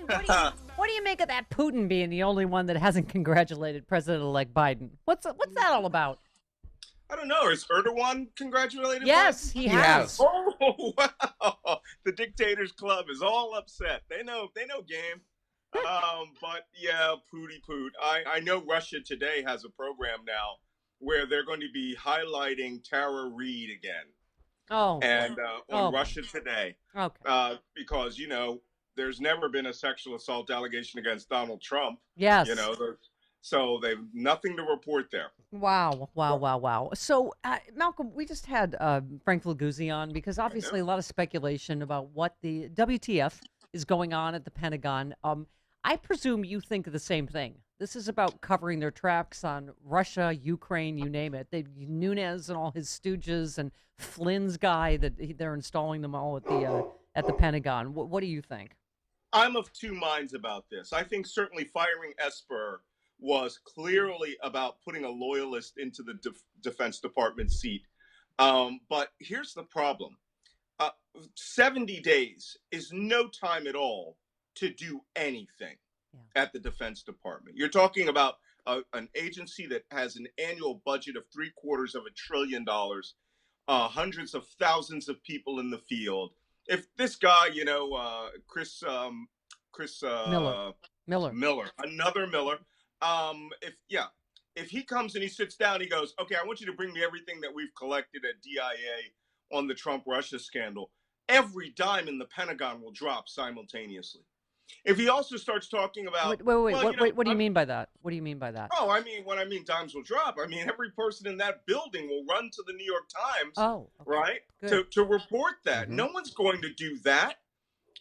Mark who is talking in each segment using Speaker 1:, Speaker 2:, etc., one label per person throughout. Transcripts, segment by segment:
Speaker 1: what do you make of that Putin being the only one that hasn't congratulated President-elect Biden? What's that all about?
Speaker 2: I don't know. Is Erdogan congratulated
Speaker 1: Yes,
Speaker 2: Biden?
Speaker 1: he
Speaker 3: He
Speaker 1: has.
Speaker 3: has.
Speaker 2: Oh, wow. The Dictators Club is all upset. They know game. But yeah, pooty poot. I know Russia Today has a program now where they're going to be highlighting Tara Reid again.
Speaker 1: Oh,
Speaker 2: And
Speaker 1: Oh,
Speaker 2: on Russia Today,
Speaker 1: okay.
Speaker 2: because there's never been a sexual assault allegation against Donald Trump.
Speaker 1: Yes.
Speaker 2: So they've nothing to report there.
Speaker 1: Wow. So, Malcolm, we just had Frank Laguzzi on because obviously a lot of speculation about what the WTF is going on at the Pentagon. I presume you think the same thing. This is about covering their tracks on Russia, Ukraine, you name it. Nunes and all his stooges and Flynn's guy they're installing them all at the Pentagon. What do you think?
Speaker 2: I'm of two minds about this. I think certainly firing Esper was clearly about putting a loyalist into the Defense Department seat. But here's the problem. 70 days is no time at all to do anything at the Defense Department. You're talking about an agency that has an annual budget of $750 billion, hundreds of thousands of people in the field. If this guy, Chris Miller, another Miller, if he comes and he sits down, he goes, okay, I want you to bring me everything that we've collected at DIA on the Trump-Russia scandal. Every dime in the Pentagon will drop simultaneously. If he also starts talking about...
Speaker 1: Wait, what do you mean by that? What do you mean by that?
Speaker 2: Oh, when I mean dimes will drop, I mean every person in that building will run to the New York Times, right, to report that.
Speaker 1: Mm-hmm.
Speaker 2: No one's going to do that.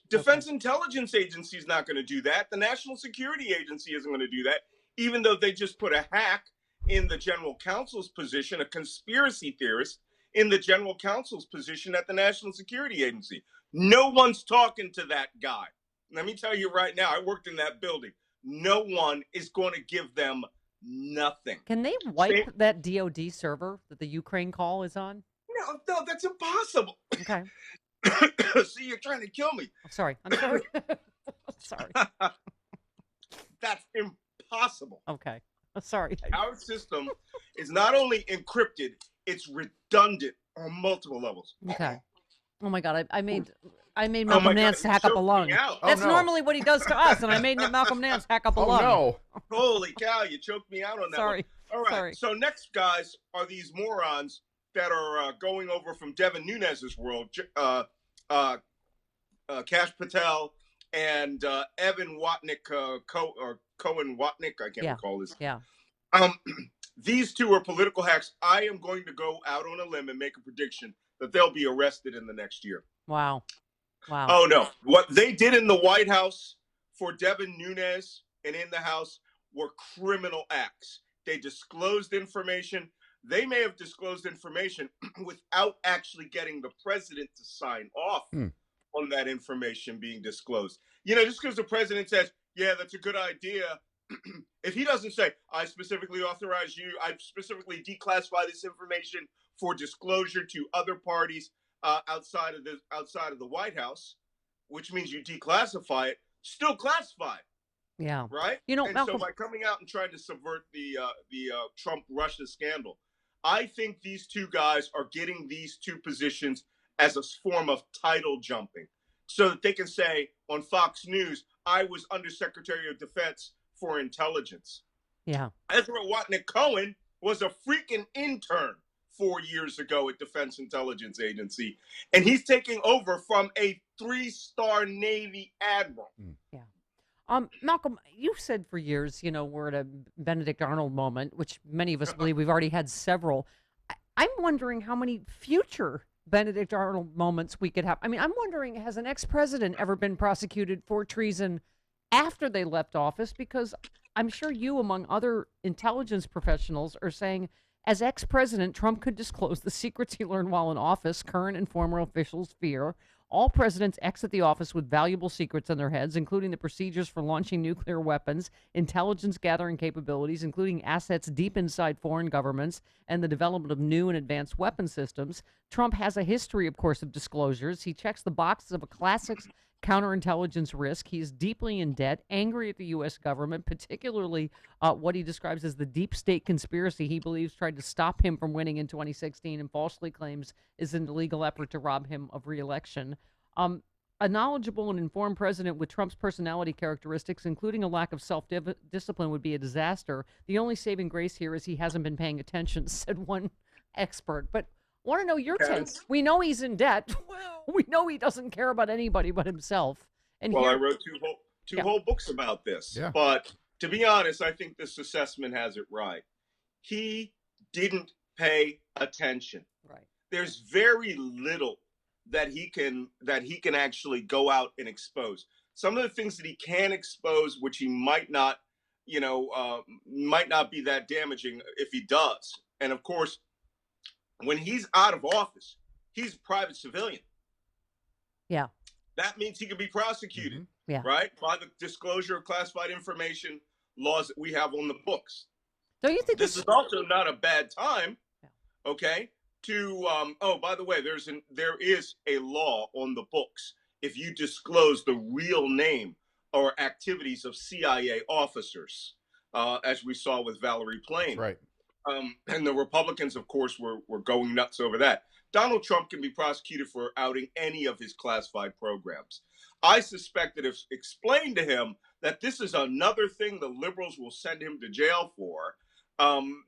Speaker 2: Defense Intelligence Agency is not going to do that. The National Security Agency isn't going to do that, even though they just put a hack in the general counsel's position, a conspiracy theorist in the general counsel's position at the National Security Agency. No one's talking to that guy. Let me tell you right now, I worked in that building. No one is going to give them nothing.
Speaker 1: Can they wipe that DOD server that the Ukraine call is on?
Speaker 2: No, that's impossible.
Speaker 1: Okay.
Speaker 2: See, you're trying to kill me.
Speaker 1: I'm sorry. I'm sorry.
Speaker 2: That's impossible.
Speaker 1: Okay. I'm sorry.
Speaker 2: Our system is not only encrypted, it's redundant on multiple levels.
Speaker 1: Okay. Oh my God, I made Malcolm Nance hack up a lung. That's normally what he does to us, and I made Malcolm Nance hack up a lung.
Speaker 3: Oh no!
Speaker 2: Holy cow, you choked me out on that.
Speaker 1: Sorry.
Speaker 2: One. All right.
Speaker 1: Sorry.
Speaker 2: So next, guys, are these morons that are going over from Devin Nunes' world, Kash Patel and Evan Watnick, Cohen Watnick. I can't recall his.
Speaker 1: Yeah.
Speaker 2: These two are political hacks. I am going to go out on a limb and make a prediction that they'll be arrested in the next year.
Speaker 1: Wow.
Speaker 2: Oh, no. What they did in the White House for Devin Nunes and in the House were criminal acts. They disclosed information. They may have disclosed information without actually getting the president to sign off on that information being disclosed. Just because the president says, yeah, that's a good idea. If he doesn't say, I specifically authorize you, I specifically declassify this information for disclosure to other parties outside of the White House, which means you declassify it, still classified.
Speaker 1: Yeah.
Speaker 2: Right?
Speaker 1: Malcolm,
Speaker 2: so by coming out and trying to subvert the Trump-Russia scandal, I think these two guys are getting these two positions as a form of title jumping so that they can say on Fox News, I was Undersecretary of Defense for Intelligence.
Speaker 1: Yeah.
Speaker 2: Ezra Watnick Cohen was a freaking intern 4 years ago at Defense Intelligence Agency, and he's taking over from a 3-star Navy admiral.
Speaker 1: Yeah. Malcolm, you've said for years, we're at a Benedict Arnold moment, which many of us believe we've already had several. I'm wondering how many future Benedict Arnold moments we could have. I mean, I'm wondering, has an ex-president ever been prosecuted for treason after they left office? Because I'm sure you, among other intelligence professionals, are saying, as ex-president, Trump could disclose the secrets he learned while in office. Current and former officials fear all presidents exit the office with valuable secrets in their heads, including the procedures for launching nuclear weapons, intelligence gathering capabilities, including assets deep inside foreign governments, and the development of new and advanced weapon systems. Trump has a history, of course, of disclosures. He checks the boxes of a counterintelligence risk. He's deeply in debt, angry at the U.S. government, particularly what he describes as the deep state conspiracy he believes tried to stop him from winning in 2016 and falsely claims is an illegal effort to rob him of re-election. A knowledgeable and informed president with Trump's personality characteristics, including a lack of self-discipline, would be a disaster. The only saving grace here is he hasn't been paying attention, said one expert. But want to know your take. We know he's in debt. We know he doesn't care about anybody but himself. And
Speaker 2: Well,
Speaker 1: here,
Speaker 2: I wrote two whole books about this.
Speaker 3: Yeah.
Speaker 2: But to be honest, I think this assessment has it right. He didn't pay attention.
Speaker 1: right.
Speaker 2: There's very little that he can actually go out and expose. Some of the things that he can expose, which he might not be that damaging if he does. And of course, when he's out of office, he's a private civilian.
Speaker 1: Yeah.
Speaker 2: That means he can be prosecuted,
Speaker 1: Yeah.
Speaker 2: right? By the disclosure of classified information laws that we have on the books.
Speaker 1: Don't you think
Speaker 2: This is also not a bad time, okay, to oh, by the way, there is a law on the books if you disclose the real name or activities of CIA officers, as we saw with Valerie Plame.
Speaker 3: Right.
Speaker 2: And the Republicans, of course, were going nuts over that. Donald Trump can be prosecuted for outing any of his classified programs. I suspect that if explained to him that this is another thing the liberals will send him to jail for,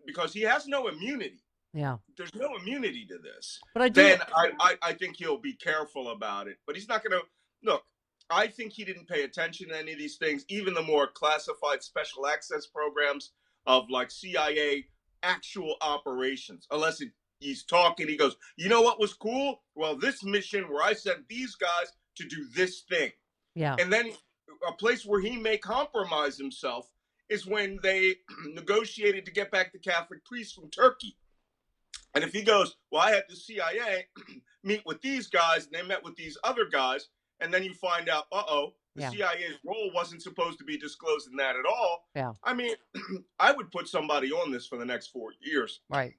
Speaker 2: because he has no immunity.
Speaker 1: Yeah.
Speaker 2: There's no immunity to this.
Speaker 1: But I do.
Speaker 2: Then I think he'll be careful about it. But he's not going to look. I think he didn't pay attention to any of these things, even the more classified special access programs of like CIA actual operations. Unless he's talking, he goes, you know what was cool? Well, this mission where I sent these guys to do this thing.
Speaker 1: Yeah.
Speaker 2: And then a place where he may compromise himself is when they negotiated to get back the Catholic priests from Turkey. And if he goes, well, I had the CIA meet with these guys, and they met with these other guys, and then you find out, the CIA's role wasn't supposed to be disclosed in that at all.
Speaker 1: Yeah.
Speaker 2: I mean, I would put somebody on this for the next 4 years.
Speaker 1: Right.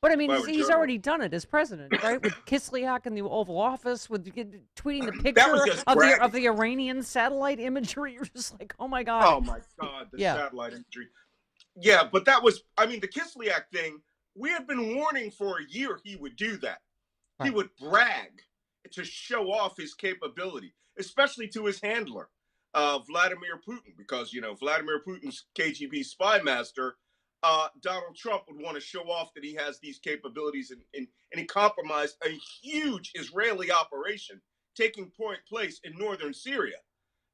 Speaker 1: But I mean,
Speaker 2: If I were
Speaker 1: he's
Speaker 2: Joe.
Speaker 1: already done it as president, right? With Kislyak in the Oval Office, with tweeting the
Speaker 2: That
Speaker 1: picture
Speaker 2: was just
Speaker 1: of
Speaker 2: bragging.
Speaker 1: the Iranian satellite imagery. You're just like, oh my God.
Speaker 2: Oh my God, the satellite imagery. Yeah, but that was, I mean, the Kislyak thing, we had been warning for a year he would do that.
Speaker 1: Right.
Speaker 2: He would brag to show off his capability, especially to his handler, Vladimir Putin, because, you know, Vladimir Putin's KGB spy master, Donald Trump would want to show off that he has these capabilities, and he compromised a huge Israeli operation taking place in northern Syria.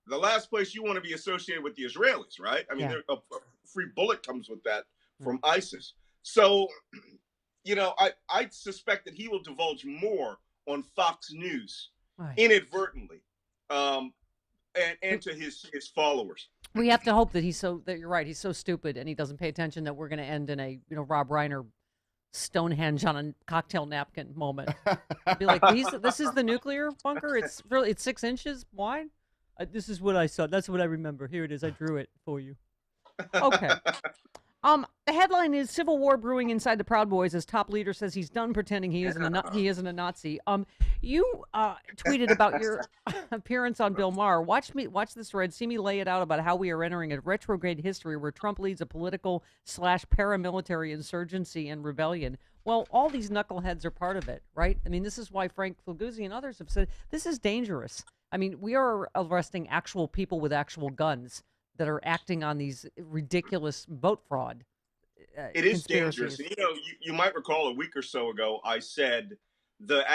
Speaker 2: The last place you want to be associated with the Israelis, right? I mean, a free bullet comes with that from ISIS. So, you know, I suspect that he will divulge more on Fox News inadvertently, and to his followers.
Speaker 1: We have to hope that you're right. He's so stupid and he doesn't pay attention that we're going to end in a, Rob Reiner Stonehenge on a cocktail napkin moment. Be like, this is the nuclear bunker. It's 6 inches wide. This is what I saw. That's what I remember. Here it is. I drew it for you. Okay. The headline is Civil War Brewing Inside the Proud Boys as top leader says he's done pretending he isn't a Nazi. You tweeted about your appearance on Bill Maher. Watch this thread. See me lay it out about how we are entering a retrograde history where Trump leads a political / paramilitary insurgency and rebellion. Well, all these knuckleheads are part of it, right? I mean, this is why Frank Filguzzi and others have said this is dangerous. I mean, we are arresting actual people with actual guns that are acting on these ridiculous vote fraud.
Speaker 2: It is dangerous. You know, you might recall a week or so ago, I said the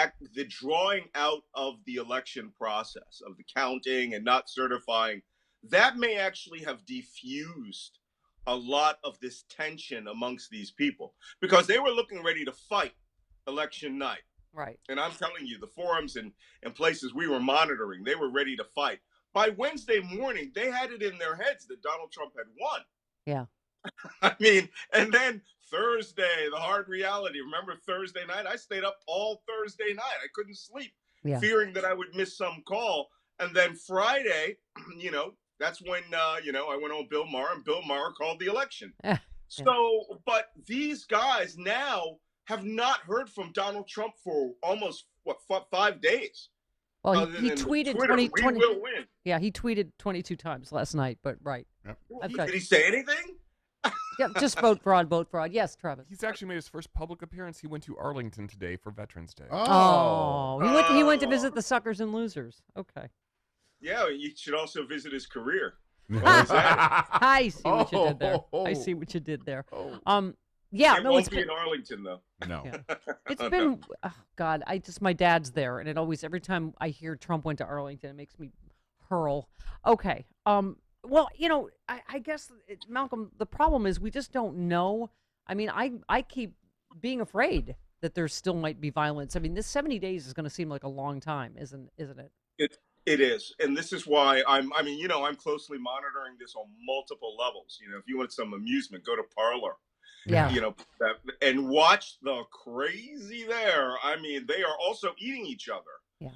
Speaker 2: drawing out of the election process, of the counting and not certifying, that may actually have diffused a lot of this tension amongst these people, because they were looking ready to fight election night.
Speaker 1: Right.
Speaker 2: And I'm telling you, the forums and places we were monitoring, they were ready to fight. By Wednesday morning, they had it in their heads that Donald Trump had won.
Speaker 1: Yeah.
Speaker 2: I mean, and then Thursday, the hard reality. Remember Thursday night? I stayed up all Thursday night. I couldn't sleep, fearing that I would miss some call. And then Friday, you know, that's when, I went on Bill Maher, and Bill Maher called the election. So, but these guys now have not heard from Donald Trump for almost, 5 days.
Speaker 1: Well,
Speaker 2: other
Speaker 1: he
Speaker 2: than
Speaker 1: tweeted
Speaker 2: Twitter,
Speaker 1: 20,
Speaker 2: we
Speaker 1: 20
Speaker 2: will win.
Speaker 1: Yeah, he tweeted 22 times last night, but right.
Speaker 3: Yep.
Speaker 1: That's
Speaker 2: Did
Speaker 1: right.
Speaker 2: he say anything?
Speaker 1: Yeah, just vote fraud, vote fraud. Yes, Travis.
Speaker 3: He's actually made his first public appearance. He went to Arlington today for Veterans Day.
Speaker 1: Oh, he went to visit the suckers and losers. Okay.
Speaker 2: Yeah, you should also visit his career.
Speaker 1: I see what you did there. I see what you did there. Yeah,
Speaker 2: It
Speaker 1: no,
Speaker 2: won't
Speaker 1: it's
Speaker 2: be
Speaker 1: been,
Speaker 2: in Arlington though.
Speaker 3: No.
Speaker 1: yeah. It's been, oh God, my dad's there, and it always, every time I hear Trump went to Arlington, it makes me hurl. Okay. Well, I guess, Malcolm, the problem is we just don't know. I mean, I keep being afraid that there still might be violence. I mean, this 70 days is going to seem like a long time, isn't it?
Speaker 2: It is, and this is why I'm closely monitoring this on multiple levels. If you want some amusement, go to Parler.
Speaker 1: Yeah.
Speaker 2: And watch the crazy there. I mean, they are also eating each other.
Speaker 1: Yeah.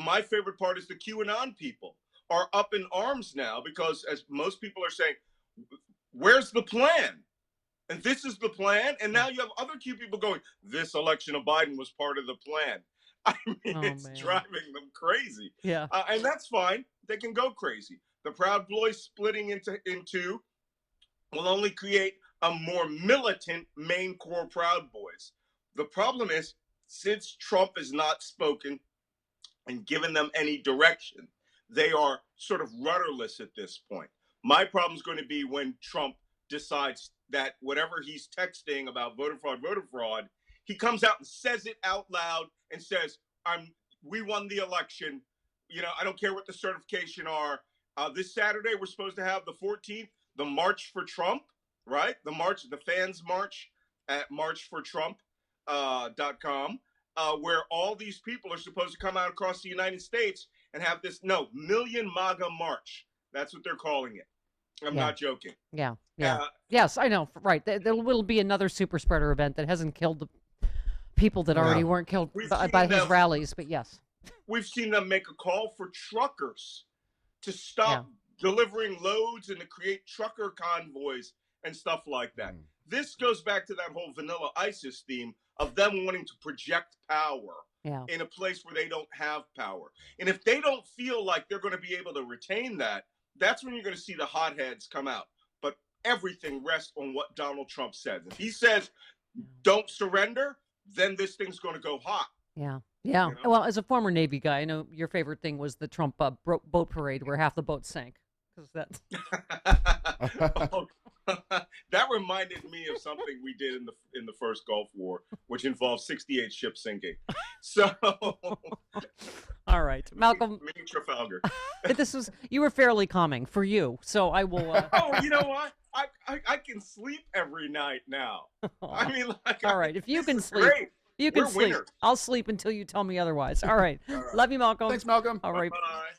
Speaker 2: My favorite part is the QAnon people are up in arms now because, as most people are saying, where's the plan? And this is the plan. And now you have other Q people going, this election of Biden was part of the plan. I mean, it's driving them crazy.
Speaker 1: Yeah.
Speaker 2: And that's fine. They can go crazy. The Proud Boys splitting into will only create a more militant main core Proud Boys. The problem is, since Trump has not spoken and given them any direction, they are sort of rudderless at this point. My problem is going to be when Trump decides that whatever he's texting about voter fraud, he comes out and says it out loud and says, we won the election. I don't care what the certification are. This Saturday, we're supposed to have the 14th, the March for Trump, right? The fans march at marchfortrump.com, where all these people are supposed to come out across the United States and have this million MAGA march. That's what they're calling it. I'm not joking.
Speaker 1: Yeah. Yes, I know. Right. There will be another super spreader event that hasn't killed the people that already weren't killed by his rallies, but yes.
Speaker 2: We've seen them make a call for truckers to stop delivering loads and to create trucker convoys and stuff like that. This goes back to that whole vanilla ISIS theme of them wanting to project power in a place where they don't have power. And if they don't feel like they're going to be able to retain that, that's when you're going to see the hotheads come out. But everything rests on what Donald Trump says. If he says, don't surrender, then this thing's going to go hot.
Speaker 1: Yeah. Well, as a former Navy guy, I know your favorite thing was the Trump boat parade where half the boat sank. Because that's
Speaker 2: that reminded me of something we did in the first Gulf War, which involved 68 ships sinking. So,
Speaker 1: all right, Malcolm.
Speaker 2: Me Trafalgar.
Speaker 1: You were fairly calming for you, so I will.
Speaker 2: Oh, you know what? I can sleep every night now. I mean,
Speaker 1: all right, if you can sleep.
Speaker 2: Great.
Speaker 1: You can
Speaker 2: We're
Speaker 1: sleep.
Speaker 2: winners.
Speaker 1: I'll sleep until you tell me otherwise. All right. Love you, Malcolm.
Speaker 3: Thanks, Malcolm.
Speaker 1: All right.
Speaker 2: Bye.